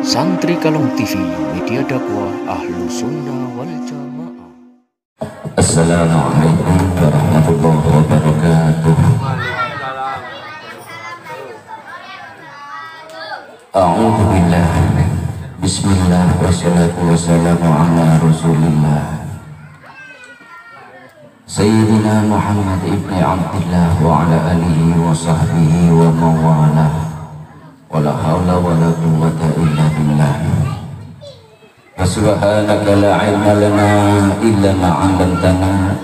Santri Kalong TV, media dakwah Ahlu Sunnah wal Jamaah. Assalamualaikum warahmatullahi wabarakatuh. A'udzu billah. Bismillah wassalatu wassalamu ala Rasulillah. Sayyidina Muhammad ibni Abdillah wa ala alihi wa sahbihi wa mawalah. Wala hawla wala quwwata illa billah. Subhanaka la ilma lana illa ma 'allamtana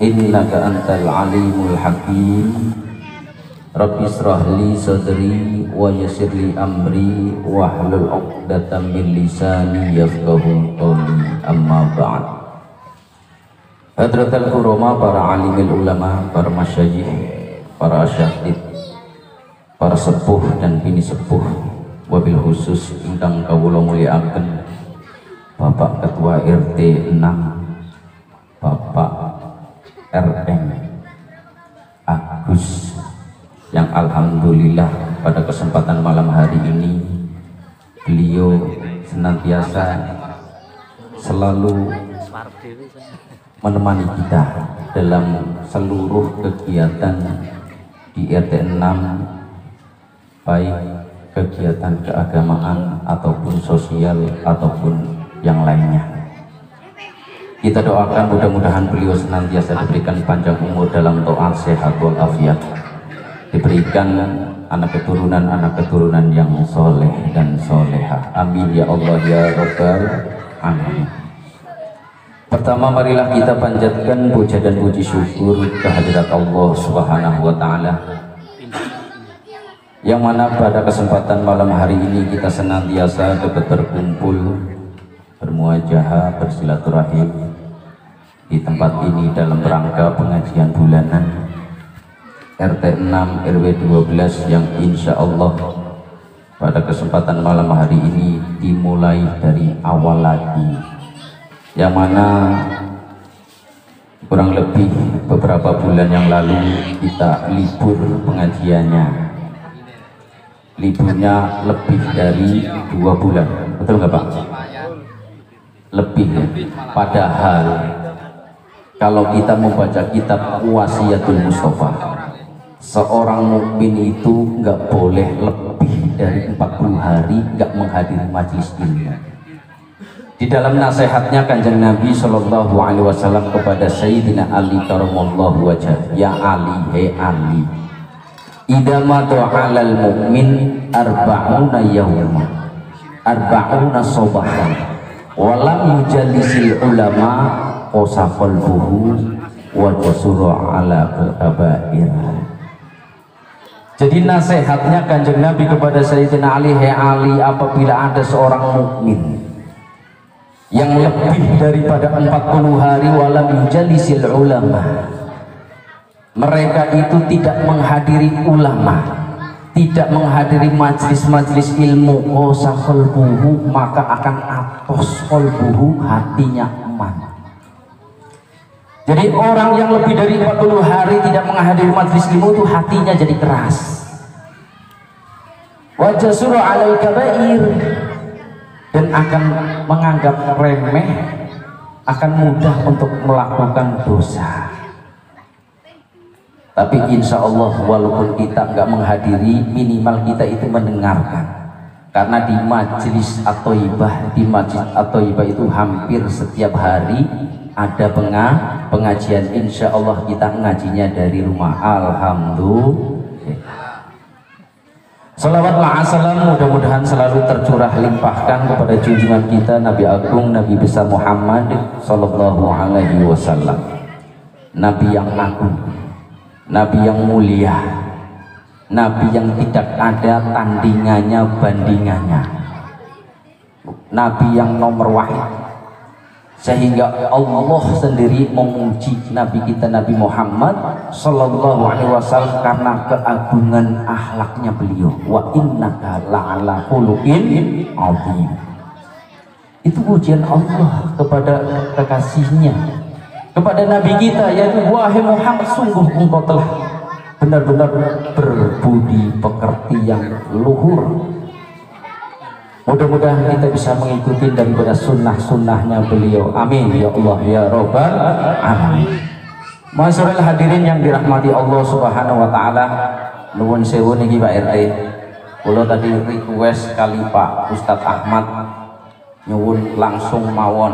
innaka antal alimul hakim. Rabbi israh li sadri wa yassir li amri wahlul 'uqdatam min lisani yafqahu qawli. Amma ba'd. Hadratul kurama, para alimul ulama, para masyayikh, para asyatid, para sepuh dan bini sepuh, wabil khusus ingkang kawula mulyakaken Bapak Ketua RT 6 Bapak RM Agus, yang alhamdulillah pada kesempatan malam hari ini beliau senantiasa selalu menemani kita dalam seluruh kegiatan di RT 6, baik kegiatan keagamaan ataupun sosial ataupun yang lainnya. Kita doakan mudah-mudahan beliau senantiasa diberikan panjang umur dalam taat, sehat walafiat, diberikan anak keturunan yang soleh dan soleha. Amin ya Allah ya Rabbal alamin. Pertama, marilah kita panjatkan puja dan puji syukur kehadirat Allah Subhanahu wa taala, yang mana pada kesempatan malam hari ini kita senantiasa dapat berkumpul, bermuajahah, bersilaturahim di tempat ini dalam rangka pengajian bulanan RT 6 RW 12 yang insya Allah pada kesempatan malam hari ini dimulai dari awal lagi, yang mana kurang lebih beberapa bulan yang lalu kita libur pengajiannya. Liburnya lebih dari 2 bulan, betul nggak Pak? Lebih ya. Padahal kalau kita membaca kitab Wasiyatul Mustafa, seorang mukmin itu nggak boleh lebih dari 40 hari nggak menghadiri majelis ilmu. Di dalam nasihatnya Kanjeng Nabi Shallallahu Alaihi Wasallam kepada Sayyidina Ali karamallahu wajhah, ya Ali, he Ali, idza mata 'alal mu'min arba'una yawma arba'una sabahan wa lam yujallisil ulama qasafal buhu wa jasura 'ala kabair. Jadi nasihatnya Kanjeng Nabi kepada Sayyidina Ali, he Ali, apabila ada seorang mukmin yang lebih daripada 40 hari walam yujalisil ulama, mereka itu tidak menghadiri ulama, tidak menghadiri majlis-majlis ilmu, qasafal buhu, maka akan atos qalbuhu, hatinya eman. Jadi orang yang lebih dari 40 hari tidak menghadiri majlis ilmu itu hatinya jadi keras. Wa jasuru 'alal kabair, dan akan menganggap remeh, akan mudah untuk melakukan dosa. Tapi insya Allah walaupun kita nggak menghadiri, minimal kita itu mendengarkan, karena di majelis at-thayyibah, di masjid at-thayyibah itu hampir setiap hari ada pengajian. Insya Allah kita ngajinya dari rumah. Alhamdulillah. Salawat ma'asalam mudah-mudahan selalu tercurah limpahkan kepada junjungan kita Nabi Agung, Nabi besar Muhammad Sallallahu Alaihi Wasallam, Nabi yang agung, Nabi yang mulia, Nabi yang tidak ada tandingannya, bandingannya, Nabi yang nomor wahid, sehingga Allah sendiri memuji Nabi kita Nabi Muhammad Sallallahu Alaihi Wasallam karena keagungan akhlaknya beliau. Wa innaka la'ala khuluqin azim. Itu pujian Allah kepada kekasihnya, kepada Nabi kita, yaitu wahai Muhammad, sungguh engkau telah benar-benar berbudi pekerti yang luhur. Mudah-mudahan kita bisa mengikuti daripada sunnah-sunnahnya beliau. Amin ya Allah ya Rabbal alamin. Masyarul hadirin yang dirahmati Allah Subhanahu wa taala, nuwun sewu niki Pak RT. Kula tadi request kali Pak Ustadz Ahmad nyuwun langsung mawon.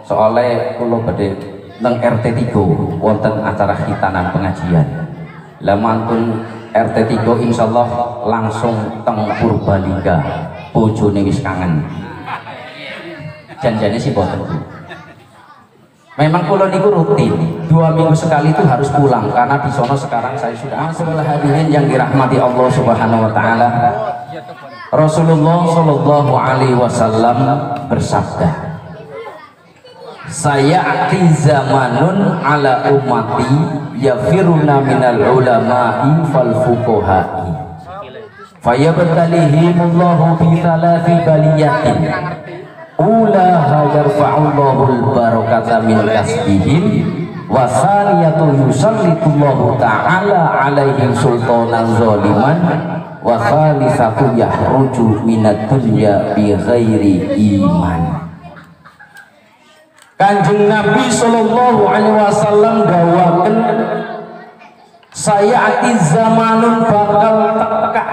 Soalnya kula badhe nang RT 3 wonten acara khitanan pengajian. Lah mantun RT 3 insyaallah langsung teng Purbalingga. Bojone wis kangen. Janjane sih boten. Memang kula niku rutin 2 minggu sekali itu harus pulang karena di sono sekarang saya sudah. Masyaallah hadirin yang dirahmati Allah Subhanahu wa taala. Rasulullah sallallahu alaihi wasallam bersabda, sayati zamanun ala ummati yafiruna minal ulama'i fal fuqaha'i fayabtalihimullahu bi thalathi baliyatin ulaha yarfa'ullahu al-barakata min kasbihim wa thaniyatu yusallitullahu ta'ala alaihim sultanan zaliman wa thalithatu yahruju minad dunya bi ghairi iman. Kanjeng Nabi sallallahu alaihi wasallam dawaken sayati zamanun bakal teka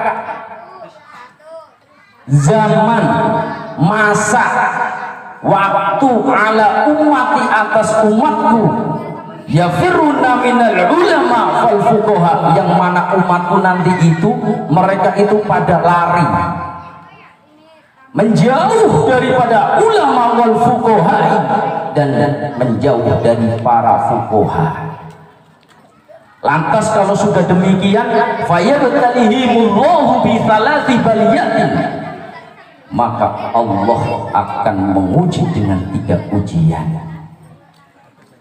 zaman masa waktu ala ummati atas umatku yafiruna minal ulama wal fuqaha, yang mana umatku nanti itu mereka itu pada lari menjauh daripada ulama wal fuqaha dan menjauh dari para fuqaha. Lantas kalau sudah demikian, fayabtalihimullahu bi thalathi baliyatin, maka Allah akan menguji dengan 3 ujian.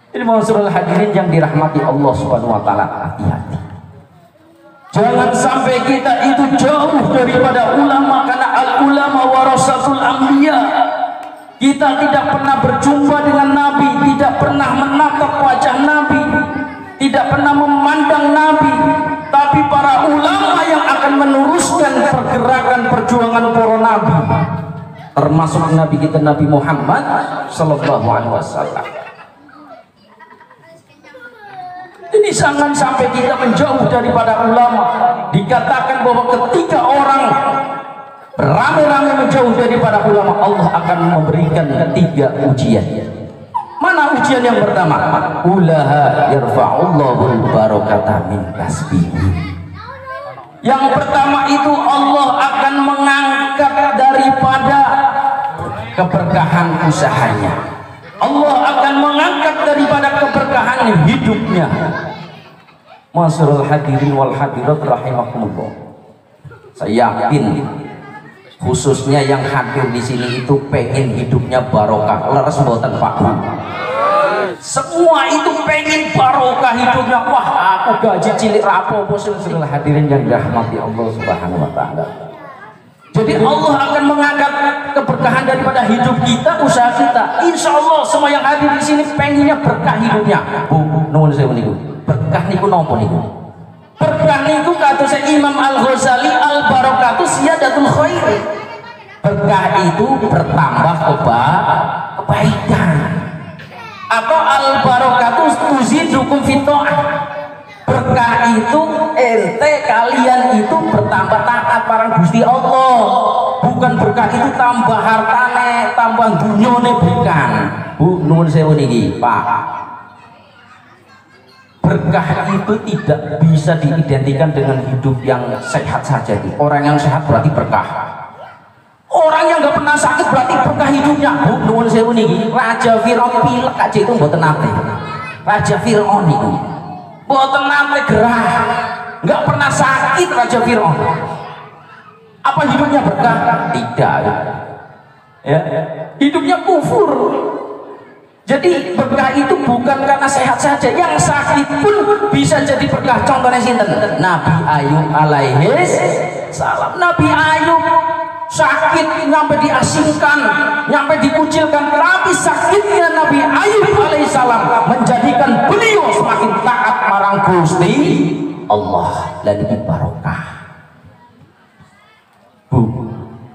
Jadi masyaallah hadirin yang dirahmati Allah Subhanahu wa taala, hati-hati. Jangan sampai kita itu jauh daripada ulama, karena al ulama warasatul anbiya. Kita tidak pernah berjumpa dengan Nabi, tidak pernah menatap wajah Nabi, tidak pernah memandang Nabi, tapi para ulama yang akan meneruskan pergerakan perjuangan para nabi, termasuk Nabi kita Nabi Muhammad sallallahu alaihi wasallam. Jadi jangan sampai kita menjauh daripada ulama. Dikatakan bahwa ketika orang beramai-ramai menjauh daripada ulama, Allah akan memberikan 3 ujian. Mana ujian yang pertama? Ulaha yarfa'ullahul barakata min kasbihi. Yang pertama itu Allah akan mengangkat daripada keberkahan usahanya. Allah akan mengangkat daripada keberkahan hidupnya. Masyarul hadirin wal hadirat rahimakumullah. Saya yakin khususnya yang hadir di sini itu pengen hidupnya barokah. Leres mboten Pak? Semua itu pengen barokah hidupnya. Wah, aku gaji cilik rapopo. Masyarul hadirin yang dirahmati Allah Subhanahu wa taala. Jadi Allah akan mengangkat keberkahan daripada hidup kita, usaha kita. Insya Allah semua yang hadir di sini pengennya berkah hidupnya. Bu, nuwun sewu niku. Berkah niku napa niku? Berkah niku kata Imam Al-Ghazali, al barakatu siyadatul khair. Berkah itu bertambah kebaikan. Atau al barakatu tuzidukum fit ta'ah. Berkah itu ente kalian itu bertambah taat marang Gusti Allah. Bukan berkah itu tambah hartane, tambah dunyane, bukan. Bu, nuwun sewu niki, Pak. Berkah itu tidak bisa diidentikan dengan hidup yang sehat saja. Orang yang sehat berarti berkah. Orang yang nggak pernah sakit berarti berkah hidupnya. Bu, nuwun sewu niki, Raja Firaun pilek aja itu mboten nate. Raja Firaun itu mboten nate gerah, nggak pernah sakit Raja Firaun. Apa hidupnya berkah? Tidak. Ya, hidupnya kufur. Jadi berkah itu bukan karena sehat saja, yang sakit pun bisa jadi berkah. Contohnya sinten? Nabi Ayub alaihi salam. Nabi Ayub sakit nyampe diasingkan, nyampe dikucilkan, tapi sakitnya Nabi Ayub alaihissalam menjadikan beliau semakin taat marang Gusti Allah lan iki barokah. Bu,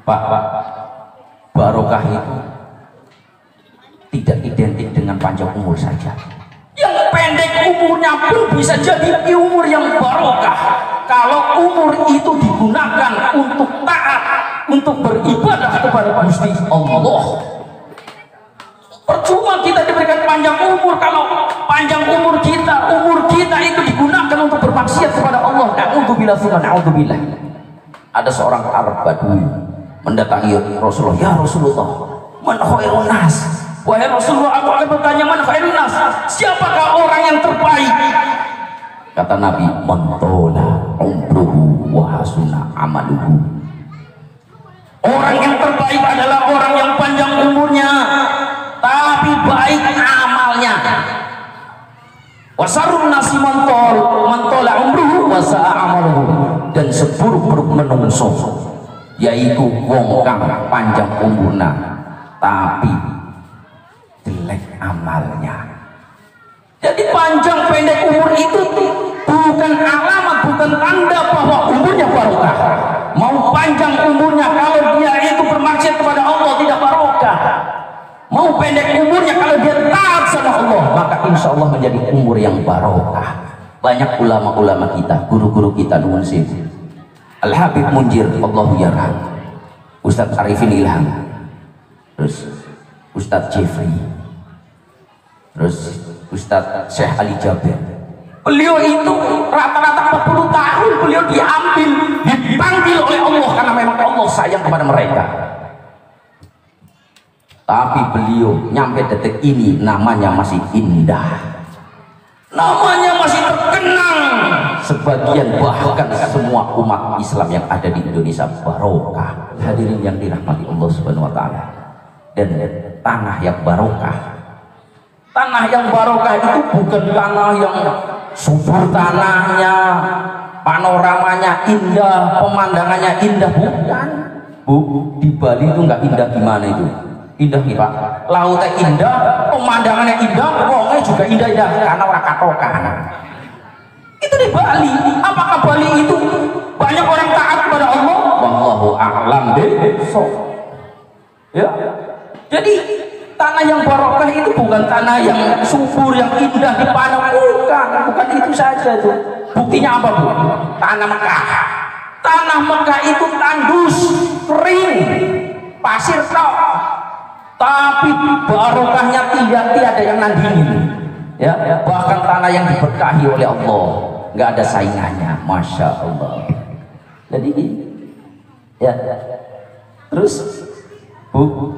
Pak, barokah itu tidak identik dengan panjang umur saja. Yang pendek umurnya pun bisa jadi umur yang barokah kalau umur itu digunakan untuk taat, untuk beribadah kepada Gusti Allah. Percuma kita diberikan panjang umur kalau panjang umur kita itu digunakan untuk bermaksiat kepada Allah. Na'udzubillah, na'udzubillah. Ada seorang Arab Badui mendatangi Rasulullah. Ya Rasulullah, man khairun nas? Wahai Rasulullah, aku akan bertanya, man khairun nas? Siapakah orang yang terbaik? Kata Nabi, man tola umruhu wa hasuna amaluhu. Orang yang terbaik adalah orang yang panjang umurnya tapi baik amalnya. Wasarun nasi mantola umruhu wasa'a amaluhu. Dan seburuk-buruk menungso yaitu wong kang panjang umurna tapi jelek amalnya. Jadi panjang pendek umur itu bukan alamat, bukan tanda bahwa umurnya barokah. Mau panjang umurnya kalau dia itu bermaksiat kepada Allah tidak barokah. Mau pendek umurnya kalau dia taat sama Allah, maka insya Allah menjadi umur yang barokah. Banyak ulama-ulama kita, guru-guru kita, nuwun sewu. Al-Habib Munjir, Allahu yarham, Ustadz Arifin Ilham, terus Ustadz Jeffrey, terus Ustadz Syekh Ali Jabir. Beliau itu rata-rata 40 tahun beliau diambil, dipanggil oleh Allah karena memang Allah sayang kepada mereka. Tapi beliau nyampe detik ini namanya masih indah, namanya masih terkenang. Sebagian bahkan semua umat Islam yang ada di Indonesia barokah. Hadirin yang dirahmati Allah Subhanahu wa taala. Dan tanah yang barokah, tanah yang barokah itu bukan tanah yang subur tanahnya, panoramanya indah, pemandangannya indah, bukan. Bu, di Bali itu nggak indah gimana itu? Indah nih Pak, lautnya indah, pemandangannya indah, wongnya juga indah-indah karena orang katokan. Itu di Bali. Apakah Bali itu banyak orang taat kepada Allah? Wallahu a'lam bishawab. Ya. Jadi tanah yang barokah itu bukan tanah yang subur, yang indah dipanam, bukan itu saja tuh. Buktinya apa Bu? Tanah Mekah. Tanah Mekah itu tandus, kering, pasir tok. Tapi barokahnya tidak ada yang nandingin. Ya, bahkan tanah yang diberkahi oleh Allah, nggak ada saingannya, masya Allah. Jadi, ya, terus Bu,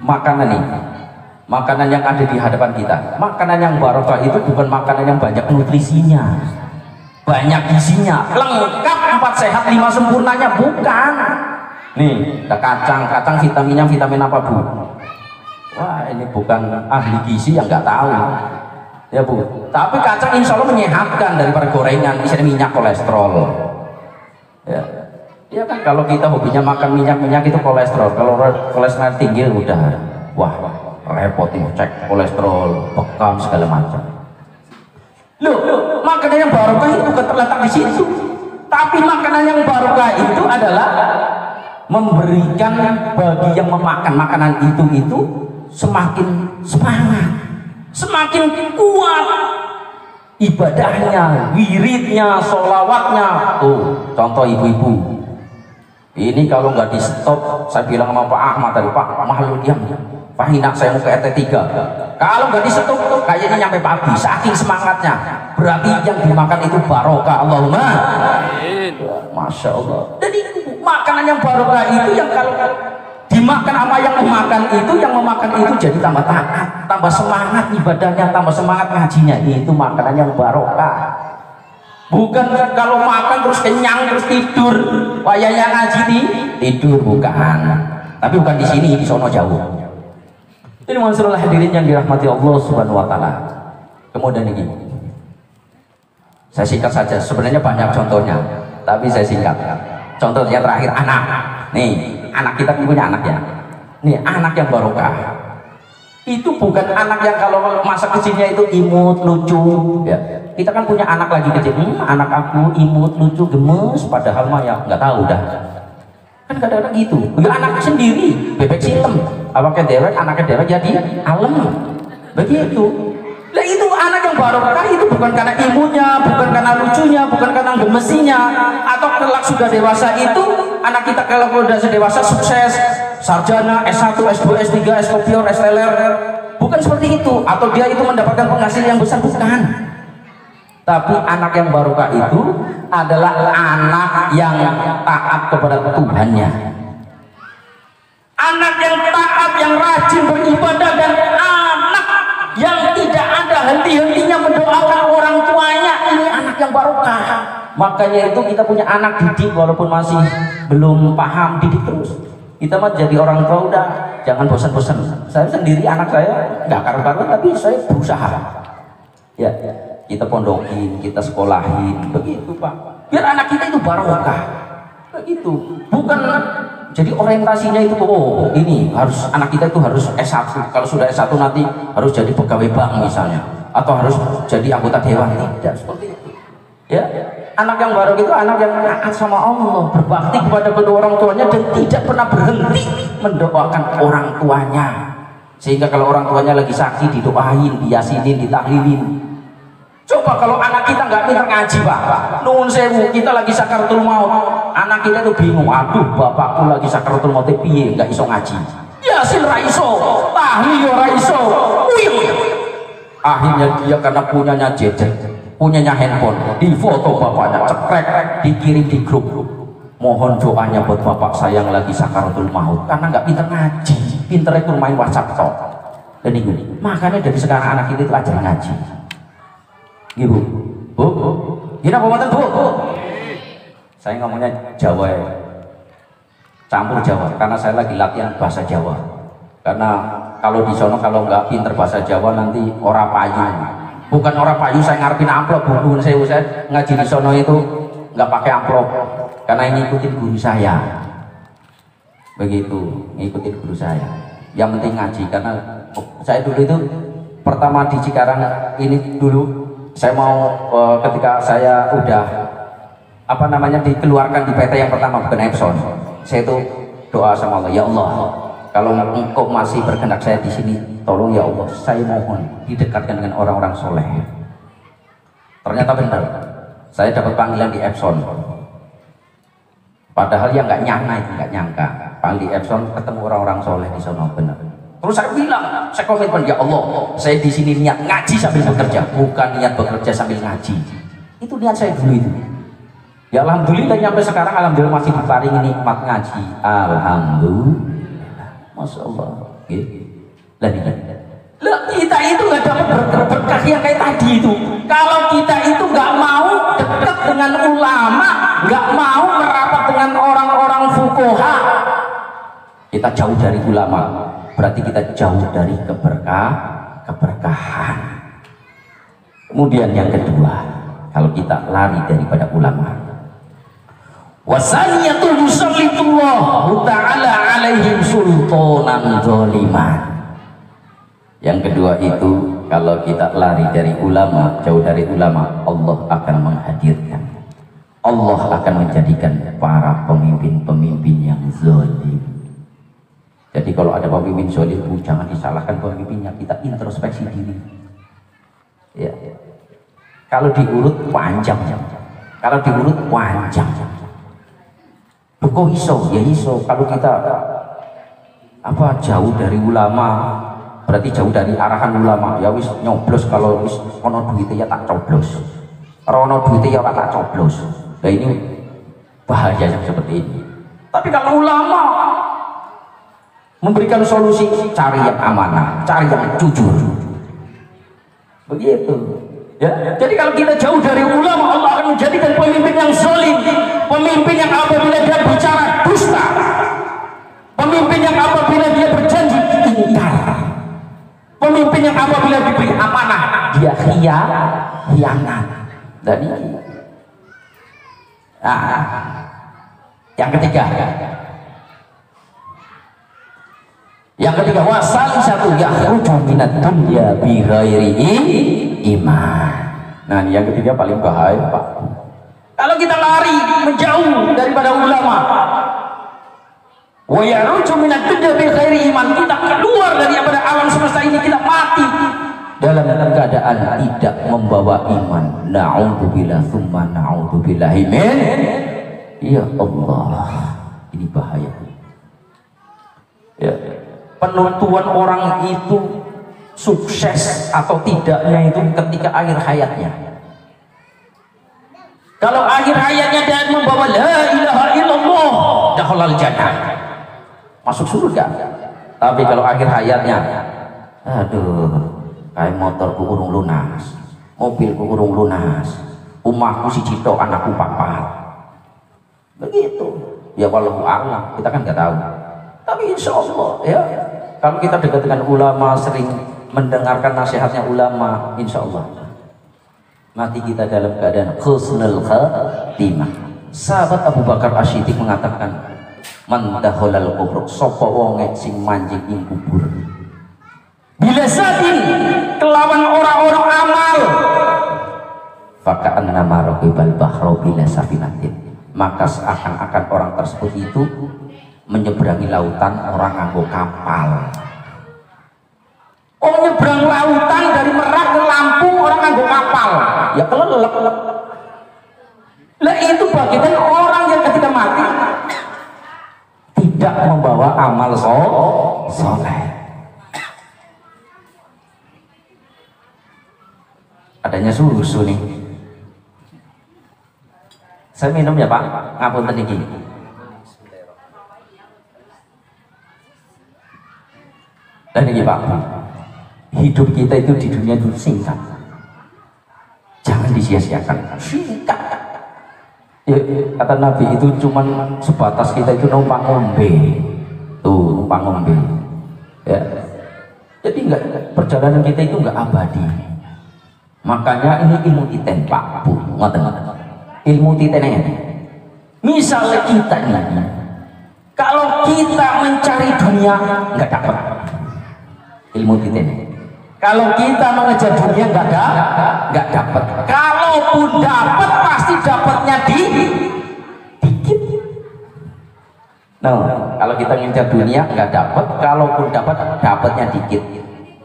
makanan nih, makanan yang ada di hadapan kita, makanan yang barokah itu bukan makanan yang banyak nutrisinya, banyak gizinya, lengkap 4 sehat 5 sempurnanya, bukan. Nih, ada kacang vitaminnya vitamin apa Bu? Wah, ini bukan ahli gizi yang nggak tahu, ya Bu. Tapi kacang insya Allah menyehatkan daripada gorengan, misalnya minyak kolesterol. Ya kan kalau kita hobinya makan minyak itu kolesterol. Kalau kolesterol tinggi udah, wah repot nih cek kolesterol, bekam segala macam. Loh, makanan yang barokah itu bukan terletak di situ. Tapi makanan yang barokah itu adalah memberikan bagi yang memakan makanan itu semakin semangat, semakin kuat ibadahnya, wiridnya, sholawatnya. Tuh contoh ibu-ibu ini kalau nggak di stop, saya bilang sama Pak Ahmad tadi, Pak malu diam, Pak Hinak saya mau ke RT 3. Kalau nggak di stop kayaknya nyampe pagi, saking semangatnya. Berarti yang dimakan itu barokah. Allahumma amin. Masya Allah. Jadi makanan yang barokah itu yang kalau dimakan sama yang memakan itu, yang memakan itu jadi tambah taat, tambah semangat ibadahnya, tambah semangat ngajinya. Itu makanan yang barokah. Bukan kalau makan terus kenyang terus tidur, wayanya ngaji tidur, bukan. Tapi bukan di sini, di sono jauh. Ini masalah hadirin yang dirahmati Allah Subhanahu wa taala. Kemudian ini saya singkat saja, sebenarnya banyak contohnya, tapi saya singkat. Contohnya terakhir anak. Nih, anak kita punya anak ya. Nih, anak yang barokah. Itu bukan anak yang kalau masa kecilnya itu imut, lucu ya. Kita kan punya anak lagi kecil, anak aku imut, lucu, gemes, padahal mah ya nggak tahu dah. Kan kadang-kadang gitu. Ya anaknya sendiri, bebek silem. Awaknya dewek, anaknya dewek jadi alem. Begitu. Nah itu anak yang barokah itu bukan karena imutnya, bukan karena lucunya, bukan karena gemesinya, atau kelak sudah dewasa itu anak kita kalau sudah dewasa sukses, sarjana, S1, S2, S3, S-Kopior, S-Teler, bukan seperti itu, atau dia itu mendapatkan penghasilan yang besar, bukan. Tapi anak yang barokah itu adalah anak yang taat kepada Tuhannya, anak yang taat, yang rajin beribadah, dan anak yang tidak ada henti-hentinya mendoakan orang tuanya. Ini anak yang barokah. Makanya itu kita punya anak, didik walaupun masih belum paham, didik terus. Kita mah jadi orang tua udah jangan bosan-bosan. Saya sendiri anak saya nggak karuan-karuan, tapi saya berusaha ya, kita pondokin, kita sekolahin, begitu Pak, biar anak kita itu barokah. Begitu, bukan jadi orientasinya itu oh ini harus anak kita itu harus S1, kalau sudah S1 nanti harus jadi pegawai bank misalnya, atau harus jadi anggota dewan. Tidak seperti itu ya. Anak yang barokah itu anak yang taat sama Allah, berbakti kepada kedua orang tuanya, dan tidak pernah berhenti mendoakan orang tuanya. Sehingga kalau orang tuanya lagi sakit didoain, diyasinin, ditahlilin. Coba kalau anak kita nggak pintar ngaji Pak, nuwun sewu, kita lagi sakaratul maut, anak kita itu bingung, aduh bapakku lagi sakaratul maut piye nggak iso ngaji, yasin ra iso, tahlil ra iso. Akhirnya dia karena punyanya gadget, punyanya handphone, di foto bapaknya cekrek, dikirim di grup, mohon doanya buat bapak saya yang lagi sakaratul maut, karena nggak pintar ngaji, pintar itu main WhatsApp tok. Dan ini makanya dari sekarang anak kita itu ajar ngaji. Ibu, bu, gini apa mantan bu? Saya ngomongnya Jawa ya, campur Jawa, karena saya lagi latihan bahasa Jawa. Karena kalau di sono kalau nggak pinter bahasa Jawa nanti ora payu. Bukan ora payu, saya ngarepin amplop, bu. Saya ngaji di sono itu nggak pakai amplop, karena ini ikutin guru saya. Begitu, ngikutin guru saya. Yang penting ngaji, karena saya dulu itu pertama di Cikarang ini dulu. Saya mau ketika saya udah apa namanya dikeluarkan di PT yang pertama, bukan Epson, saya itu doa sama Allah, ya Allah, kalau engkau masih berkehendak saya di sini, tolong ya Allah, saya mohon didekatkan dengan orang-orang soleh. Ternyata benar, saya dapat panggilan di Epson. Padahal yang nggak nyangka, panggil di Epson ketemu orang-orang soleh di sana, benar. Terus saya bilang, saya komitmen, ya Allah, saya di sini niat ngaji sambil bekerja, bukan niat bekerja sambil ngaji. Itu niat saya dulu itu. Ya alhamdulillah sampai sekarang alhamdulillah masih diparingi nikmat ngaji. Alhamdulillah, masya Allah. Lah kita itu nggak dapat berkah yang kayak tadi itu. Kalau kita itu nggak mau dekat dengan ulama, nggak mau merapat dengan orang-orang fuqaha, kita jauh dari ulama. Berarti kita jauh dari keberkahan. Kemudian yang kedua, kalau kita lari daripada ulama, wasaniyatul musallitullahu ta'ala alaihim sultanan zaliman. Yang kedua itu, kalau kita lari dari ulama, jauh dari ulama, Allah akan menghadirkan, Allah akan menjadikan para pemimpin-pemimpin yang zalim. Jadi kalau ada pemimpin zalim, jangan disalahkan pemimpinnya, kita introspeksi diri. Ya. Kalau diurut panjang, kalau diurut panjang. Kok iso? Ya iso. Kalau kita jauh dari ulama, berarti jauh dari arahan ulama. Ya wis nyoblos, kalau wis ono duitnya ya tak coblos. Kalau ono duitnya ya tak coblos. Nah ini bahaya yang seperti ini. Tapi kalau ulama memberikan solusi, cari yang amanah, cari yang jujur, begitu ya. Jadi kalau kita jauh dari ulama, Allah akan menjadikan pemimpin yang zalim, pemimpin yang apabila dia bicara dusta, pemimpin yang apabila dia berjanji ingkar, pemimpin yang apabila diberi amanah dia khianat. Dan ini yang ketiga, Yang ketiga wasal satu yakhruju minad dunya bi ghairi iman. Nah, yang ketiga paling bahaya, Pak. Kalau kita lari menjauh daripada ulama, wa yakhruju minad dunya bi ghairi iman, kita keluar daripada alam semesta ini, kita mati dalam keadaan tidak membawa iman. Na'udzubillah tsumma na'udzubillahi min. Ya Allah, ini bahaya. Ya. Penentuan orang itu sukses atau tidaknya itu ketika akhir hayatnya. Kalau akhir hayatnya dia membawa la ilaha illallah, dakhalal jannah, masuk surga. Tapi kalau akhir hayatnya, aduh, kayak motorku urung lunas, mobilku urung lunas, umahku siji tok, anakku papat, begitu. Ya wallahu a'lam, kita kan nggak tahu. Tapi insya Allah ya, kalau kita dekat dengan ulama, sering mendengarkan nasihatnya ulama, insya Allah mati kita dalam keadaan husnul khatimah. Sahabat Abu Bakar As-Siddiq mengatakan, man dakhalal kubur, sapa wong sing manjing ing kubur bila sadin kelawan orang-orang amal, faka'anna maraqibal bahra bila safinatin, maka seakan-akan orang tersebut itu menyeberangi lautan orang nganggo kapal. Oh, nyebrang lautan dari Merak ke Lampung orang nganggo kapal, ya kelelep. Lah itu bagian orang yang ketika mati tidak membawa amal soleh. Adanya susu nih, saya minum ya Pak, ngapunten iki. Dan ini Pak, hidup kita itu di dunia itu singkat, jangan disia-siakan. Singkat ya, kata Nabi itu cuman sebatas kita itu numpang ngombe, tuh numpang ngombe ya. Jadi enggak, perjalanan kita itu enggak abadi. Makanya ini ilmu titen Pak Bu, ngoten-ngoten. Ilmu titen ini, misalnya kita ini, kalau kita mencari dunia enggak dapat ilmu titen. Kalau kita mengejar dunia enggak dapat. Kalaupun dapat pasti dapatnya dikit. Nah, kalau kita mengejar dunia enggak dapat, kalaupun dapat dapatnya dikit.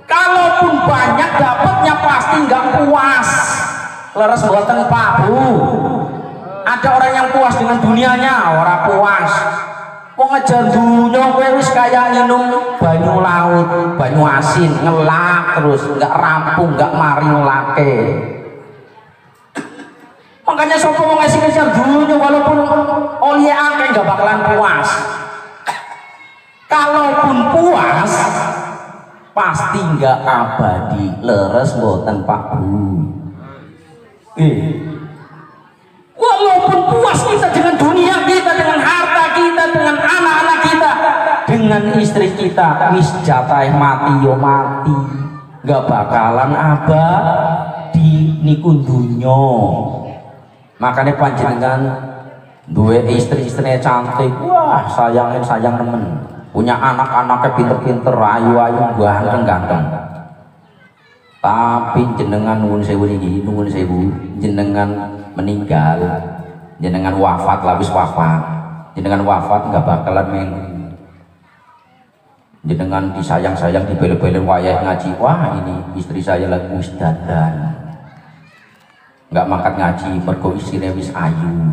Kalaupun banyak dapatnya pasti enggak puas. Leres buatan Pak Bu. Ada orang yang puas dengan dunianya, orang puas. Mau ngejar dunia kowe wis kaya minum banyu laut, banyu asin, ngelak terus, nggak rampung, nggak mari ngelake. Makanya sapa mau ngejar dunia walaupun oli akeh nggak bakalan puas. Kalaupun puas pasti nggak abadi. Leres mboten Pak Bu. Walaupun puas kita dengan dunia kita, dengan harta kita, dengan anak-anak kita, dengan istri kita, wis jatah mati yo mati, nggak bakalan abadi niku dunya. Makanya panjenengan duwe istri-istrinya cantik, wah sayang temen, punya anak-anaknya pinter-pinter, ayu-ayu, ganteng-ganteng. Tapi jenengan nuwun sewu niki, nuwun sewu, jenengan meninggal, jenengan wafat, labis wafat, jenengan wafat nggak bakalan jenengan disayang-sayang, dibeli-beli wayah ngaji, wah ini istri saya lagi wis dandan, nggak makan ngaji, mergo isine wis ayu,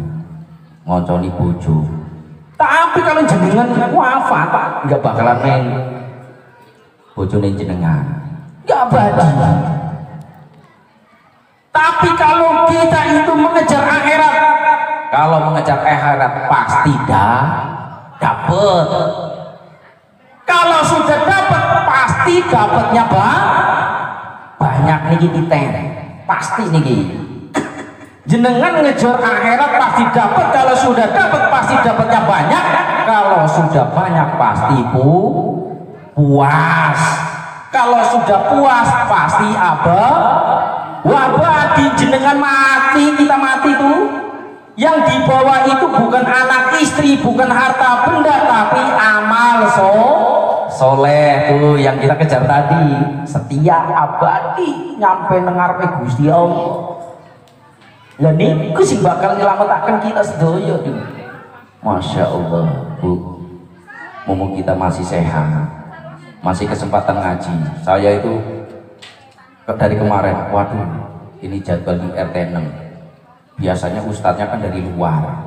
ngonconi bojo. Tapi kalau jenengan wafat, nggak bakalan bojone jenengan, nggak abadi. Tapi kalau kita itu mengejar akhirat, kalau mengejar akhirat pasti dapat. Kalau sudah dapat pasti dapatnya banyak niki titen. Pasti niki. Jenengan ngejar akhirat pasti dapat, kalau sudah dapat pasti dapatnya banyak. Kalau sudah banyak pasti puas. Kalau sudah puas pasti abadi. Jenengan mati, kita mati tuh. Yang dibawa itu bukan anak istri, bukan harta benda, tapi amal soleh tuh yang kita kejar tadi, setia abadi nyampe nengarepe Gusti Allah. Lah niku sing bakal nyelametaken kita sedaya tuh. Masya Allah, Bu. Mumpung kita masih sehat, masih kesempatan ngaji. Saya itu dari kemarin, waduh, ini jadwal di RT 6. Biasanya ustadznya kan dari luar.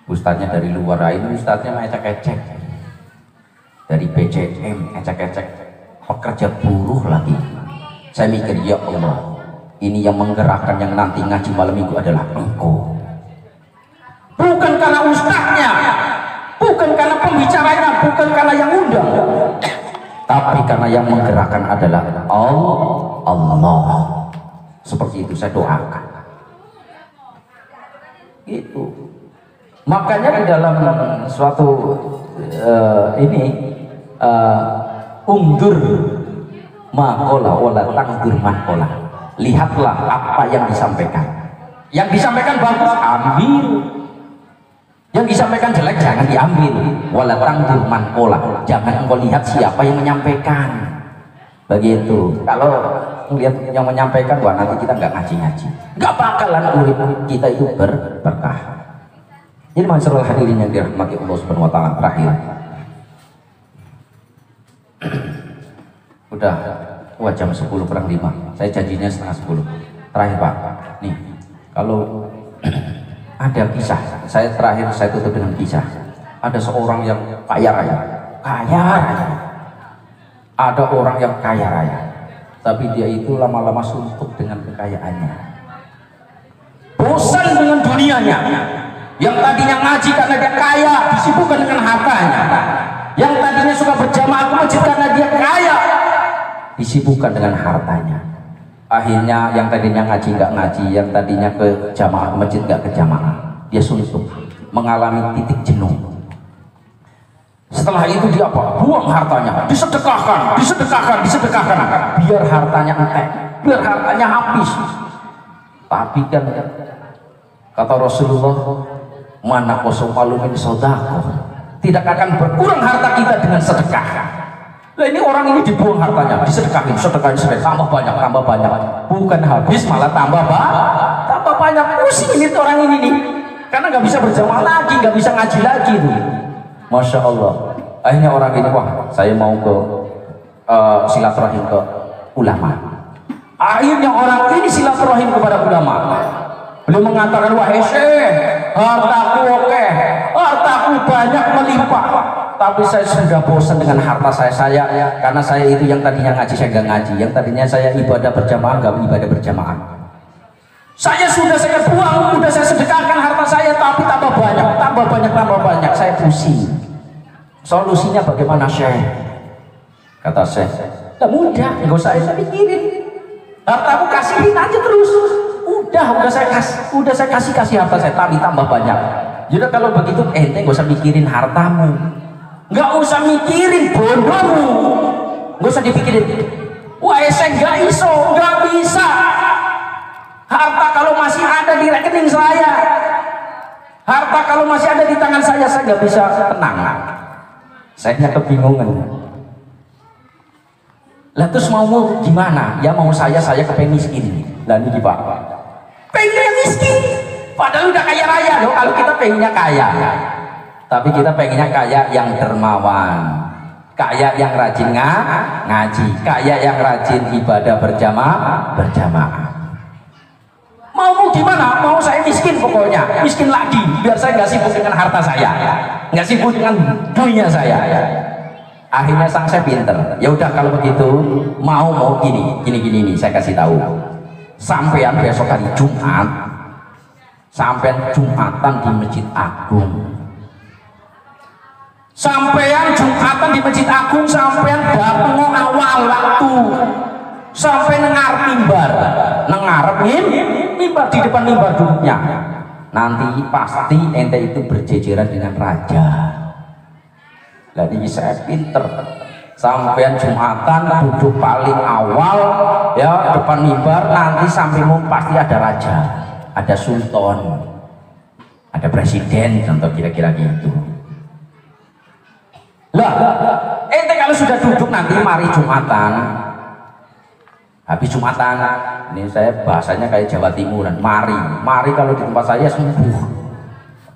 Ustadznya dari luar, ini ustadznya ecek-ecek. Dari BCM, ecek-ecek. Pekerja buruh lagi. Saya mikir, ya Allah, ini yang menggerakkan yang nanti ngaji malam minggu adalah engkau. Bukan karena ustadznya, bukan karena pembicaranya, bukan karena yang undang, tapi karena yang menggerakkan adalah Allah. Seperti itu saya doakan. Itu. Makanya di dalam suatu undur makola wala tangdur makola. Lihatlah apa yang disampaikan. Yang disampaikan bagus, ambil. Yang disampaikan jelek jangan diambil. Wala tangdur mankola, jangan engkau lihat siapa yang menyampaikan. Begitu. Kalau melihat yang menyampaikan, wah nanti kita nggak ngaji-ngaji, nggak bakalan urip kita itu berkah. Jadi masyaallah hadirin yang dirahmati Allah Subhanahu wa taala, terakhir. Udah jam 10 kurang 5. Saya janjinya setengah 10. Terakhir Pak. Nih, kalau ada kisah, saya tutup dengan kisah. Ada seorang yang kaya raya. Ada orang yang kaya raya, tapi dia itu lama-lama suntuk dengan kekayaannya. Bosan dengan dunianya. Yang tadinya ngaji karena dia kaya, disibukkan dengan hartanya. Yang tadinya suka berjamaah ke masjid karena dia kaya, disibukkan dengan hartanya. Akhirnya yang tadinya ngaji nggak ngaji, yang tadinya ke jamaah ke masjid nggak ke jamaah, dia suntuk, mengalami titik jenuh. Setelah itu dia apa? Buang hartanya, disedekahkan, biar hartanya entek, biar hartanya habis. Tapi kan kata Rasulullah, mana kosopalu min sodaqah, tidak akan berkurang harta kita dengan sedekah. Nah ini orang ini dibuang hartanya, disedekahin, tambah banyak, bukan habis malah tambah banyak. Pusing ini orang ini nih, karena nggak bisa berjamaah lagi, nggak bisa ngaji lagi tuh. Masya Allah. Akhirnya orang ini, wah saya mau ke silaturahim ke ulama. Akhirnya orang ini silaturahim kepada ulama. Beliau mengatakan, wah syekh, hartaku oke, hartaku banyak melimpah, tapi saya sudah bosan dengan harta saya karena saya itu yang tadinya ngaji saya nggak ngaji, yang tadinya saya ibadah berjamaah nggak ibadah berjamaah. Saya buang, sudah saya sedekahkan harta saya, tapi tambah banyak, saya pusing. Solusinya bagaimana syekh? Kata syekh, tidak mudah, nggak usah saya pikirin. Hartamu kasihin aja terus. Udah saya kasih harta saya, tapi tambah banyak. Jadi kalau begitu ente nggak usah mikirin hartamu, nggak usah mikirin bodohmu, nggak usah dipikirin. Wah saya nggak bisa. Harta kalau masih ada di rekening saya, harta kalau masih ada di tangan saya nggak bisa tenang. Saya kebingungan. Lah terus mau gimana? Ya mau saya kepengen miskin. Lah ini Pak, pengen miskin. Padahal udah kaya raya loh. Kalau kita pengennya kaya, tapi kita pengennya kaya yang dermawan, kaya yang rajin ngaji, kaya yang rajin ibadah berjamaah. Mau gimana? Mau saya miskin pokoknya, miskin lagi, biar saya nggak sibuk dengan harta saya, nggak sibuk dengan dunia saya. Akhirnya sang saya pinter. Ya udah kalau begitu mau gini nih saya kasih tahu. Sampean besok hari Jumat, sampean Jumatan di Masjid Agung. Sampean Jumatan di Masjid Agung, sampean datang awal waktu. Sampai nengarep mimbar di depan mimbar duduknya. Nanti pasti ente itu berjejeran dengan raja. Lah ini saya pinter. Sampean Jumatan duduk paling awal ya depan mimbar, nanti sampingmu pasti ada raja, ada sultan, ada presiden, contoh kira-kira gitu. Lah ente sudah duduk nanti mari Jumatan. Habis Jumatan, ini saya bahasanya kayak Jawa Timuran. Mari kalau di tempat saya sembuh.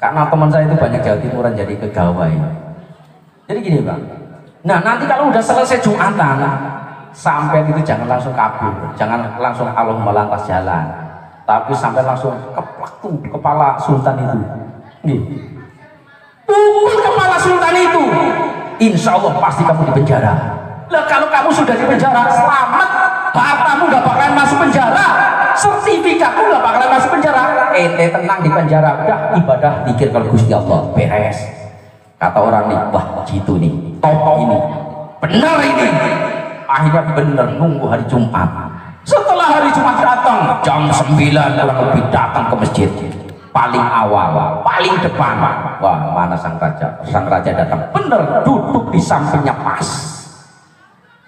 Karena teman saya itu banyak Jawa Timuran jadi pegawai. Jadi gini Bang. Nah nanti kalau udah selesai Jumatan, sampai itu jangan langsung kabur, jangan langsung Allahumma lantas jalan, tapi sampai langsung keplak tuh kepala sultan itu. Nih. Pukul kepala sultan itu, insya Allah pasti kamu di penjara. Lah kalau kamu sudah di penjara, selamat, hartamu gak bakalan masuk penjara, sertifikatmu gak bakalan masuk penjara, ente tenang di penjara, udah ibadah zikir kalau Gusti Allah beres. Kata orang nih, wah gitu nih, top ini, benar ini. Akhirnya benar nunggu hari Jumat. Setelah hari Jumat datang, jam 9 kurang lebih datang ke masjid. Paling awal, paling depan. Wah, mana sang raja? Sang raja datang, bener duduk di sampingnya pas.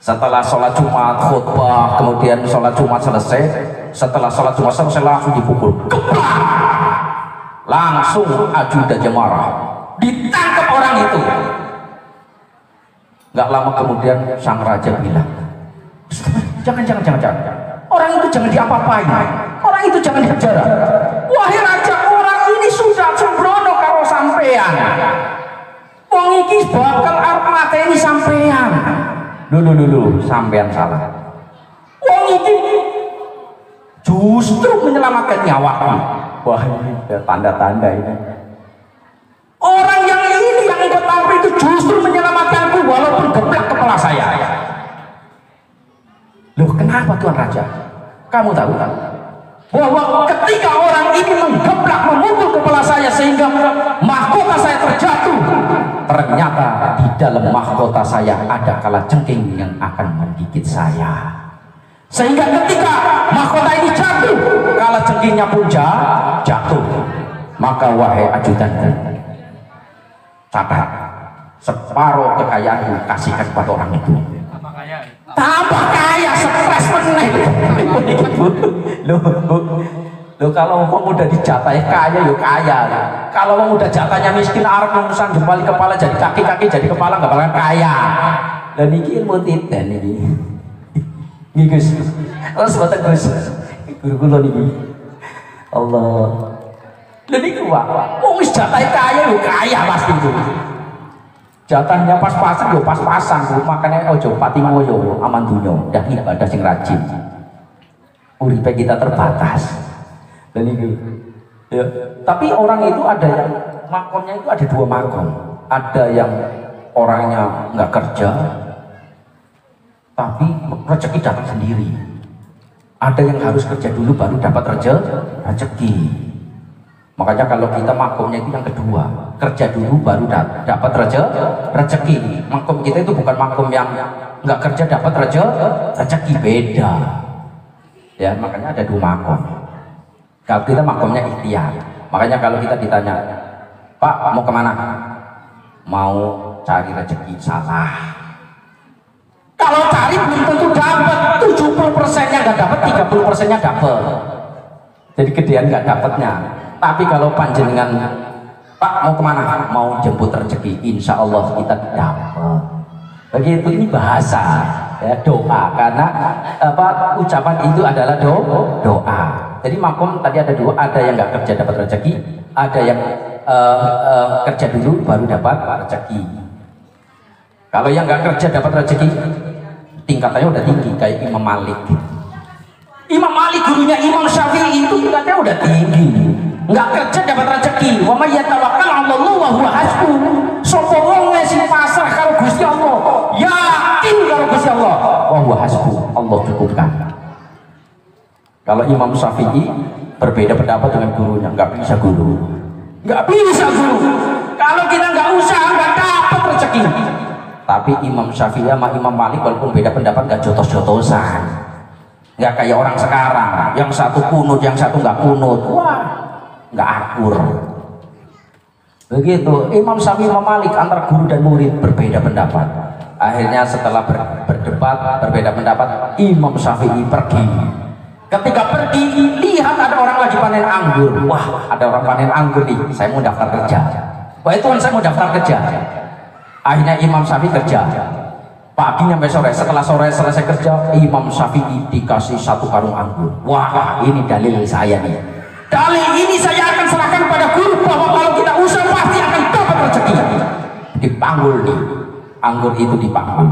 Setelah sholat Jumat, khutbah, kemudian sholat Jumat selesai. Setelah sholat Jumat selesai langsung dipukul. Kepala. Langsung ajudan marah. Ditangkap orang itu. Nggak lama kemudian sang raja bilang, jangan. Orang itu jangan diapa-apain. Orang itu jangan dipenjara. Wahai raja, orang ini sudah sembrono karo sampean. Wong iki bakal arep mateni sampean. Lho, sampean salah. Wong iki justru menyelamatkan nyawaku. Wah, ini tanda-tanda ini. Orang yang ini yang ikut tampil itu justru menyelamatkanku walaupun geblak kepala saya. Loh, kenapa Tuan Raja? Kamu tahu kan? Bahwa ketika orang ini menggeblak, memukul kepala saya sehingga mahkota saya terjatuh, ternyata di dalam mahkota saya ada kalajengking yang akan menggigit saya. Sehingga ketika mahkota ini jatuh, kalajengkingnya pun jatuh. Maka wahai ajudanku, catat, separuh kekayaanku kasihkan kepada orang itu. Tambah kaya, stres meneh. Loh, kalau orang udah dijatahi kaya, yuk kaya. Kalau orang udah jatahnya miskin, arep nungsan jempali kepala jadi kaki jadi kepala nggak bakalan kaya. Dan ini ilmu titen ini. Ini Gus, terus buatan Gus, guru ini. Allah. Dan ini wah, wis jatahi kaya, yuk kaya pasti itu. Jatahnya pas-pasan yo pas-pasan Bu, makanya ojo pati ngoyo aman dunyo, dah ibadah sing rajin. Uripe kita terbatas. Dan itu ya, tapi orang itu ada yang makomnya itu ada dua makom. Ada yang orangnya nggak kerja tapi rezeki datang sendiri. Ada yang harus kerja dulu baru dapat rezeki. Makanya kalau kita makomnya itu yang kedua, kerja dulu baru dapat rezeki. Makom kita itu bukan makom yang nggak kerja dapat rezeki, beda. Ya, makanya ada dua makom. Kalau kita makomnya ikhtiar. Makanya kalau kita ditanya, Pak mau kemana? Mau cari rezeki, salah. Kalau cari belum tentu dapat, 70%-nya nggak dapat, 30%-nya dapat. Jadi gedean nggak dapatnya. Tapi kalau panjenengan, Pak mau kemana? Mau jemput rezeki, insya Allah kita dapat. Begitu, ini bahasa ya, doa, karena apa ucapan itu adalah doa. Jadi makom tadi ada dua, ada yang nggak kerja dapat rezeki, ada yang kerja dulu baru dapat rezeki. Kalau yang nggak kerja dapat rezeki, tingkatannya udah tinggi kayak Imam Malik. Imam Malik gurunya Imam Syafi'i itu tingkatnya udah tinggi. Nggak kerja dapat rezeki. Wa may yatawakkal 'ala Allah wa huwa hasbuh. Sapa wong sing pasrah karo Gusti Allah, yakin karo Gusti Allah, wa huwa hasbuh, Allah cukupkan. Kalau Imam Syafi'i berbeda pendapat dengan gurunya, nggak bisa guru. Nggak bisa guru. Kalau kita nggak usaha nggak dapat rezeki. Tapi Imam Syafi'i sama Imam Malik walaupun beda pendapat nggak jotos-jotosan. Nggak kayak orang sekarang, yang satu kunut, yang satu nggak kunut. Wah, nggak akur. Begitu Imam Syafi'i, Imam Malik antara guru dan murid berbeda pendapat. Akhirnya setelah berdebat berbeda pendapat, Imam Syafi'i pergi. Ketika pergi, lihat ada orang lagi panen anggur. Wah, ada orang panen anggur nih, saya mau daftar kerja. Wah, Tuhan, saya mau daftar kerja. Akhirnya Imam Syafi'i kerja. pagi sampai sore. Setelah sore selesai kerja, Imam Syafi'i dikasih 1 karung anggur. Wah, ini dalil saya nih. Dalil ini saya akan serahkan pada guru bahwa kalau kita usaha pasti akan dapat rezeki. Dipanggul nih, anggur itu dipanggul.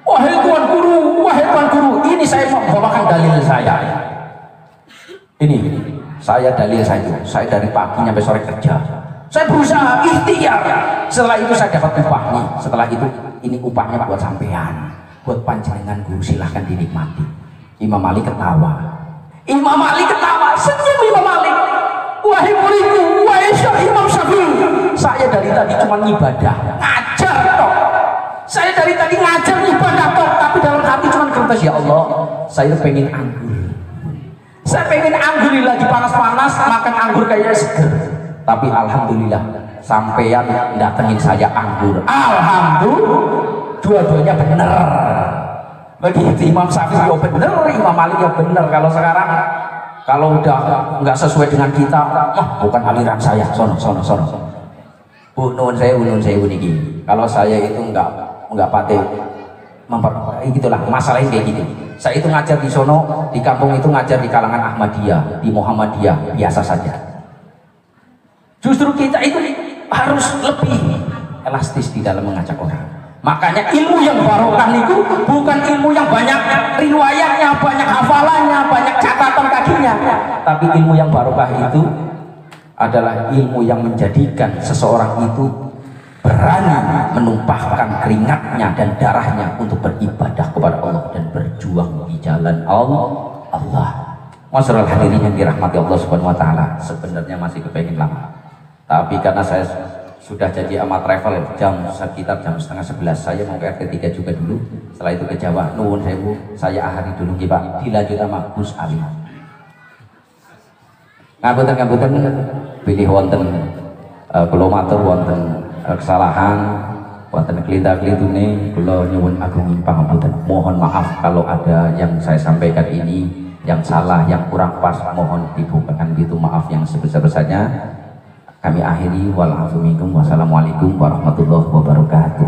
Wahai tuan guru, ini saya mau bawakan dalil saya. Ini saya dalil saya itu. Saya dari pagi sampai sore kerja. Saya berusaha ikhtiar. Setelah itu saya dapat upah nih. Setelah itu ini upahnya buat sampean, buat panjenengan guru, silahkan dinikmati. Imam Malik ketawa. Senyum Imam Malik. Wahai muridku, wahai Imam Syafi'i, saya dari tadi cuma ibadah, ngajar toh. Saya dari tadi ngajar ibadah toh, tapi dalam hati cuma kertas, ya Allah, saya pengen anggur. Saya pengen anggur lagi panas-panas, makan anggur kayak seger. Tapi alhamdulillah sampean datengin saya anggur. Alhamdulillah, dua-duanya bener. Begitu Imam Syafi'i ya bener, Imam Malik ya bener. Kalau sekarang kalau udah nggak sesuai dengan kita, bukan aliran saya, sono. Bu nun saya niki. Kalau saya itu nggak pate gitulah, masalahnya kayak gitu. Saya itu ngajar di sono, di kampung itu ngajar di kalangan Ahmadiyah, di Muhammadiyah, biasa saja. Justru kita itu harus lebih elastis di dalam mengajak orang. Makanya ilmu yang barokah itu bukan ilmu yang banyak riwayatnya, banyak hafalannya, banyak catatan kakinya, tapi ilmu yang barokah itu adalah ilmu yang menjadikan seseorang itu berani menumpahkan keringatnya dan darahnya untuk beribadah kepada Allah dan berjuang di jalan Allah. Masyaallah hadirin yang dirahmati Allah Subhanahu wa taala, sebenarnya masih kepengen lama. Tapi karena saya sudah jadi amat travel sekitar jam 10:30, saya mau ke RT 3 juga dulu. Setelah itu ke Jawa, nuwun sewu, saya akhiri dulu nggih Pak, dilanjut sama Gus Ali. Ngapunten pilih wonten kula matur wonten kesalahan, wonten kelinta-kelintune kula nyuwun agung pangapunten. Mohon maaf kalau ada yang saya sampaikan ini yang salah, yang kurang pas, mohon dibukakan gitu, maaf yang sebesar-besarnya. Kami akhiri, wal afu minkum, wassalamualaikum warahmatullahi wabarakatuh.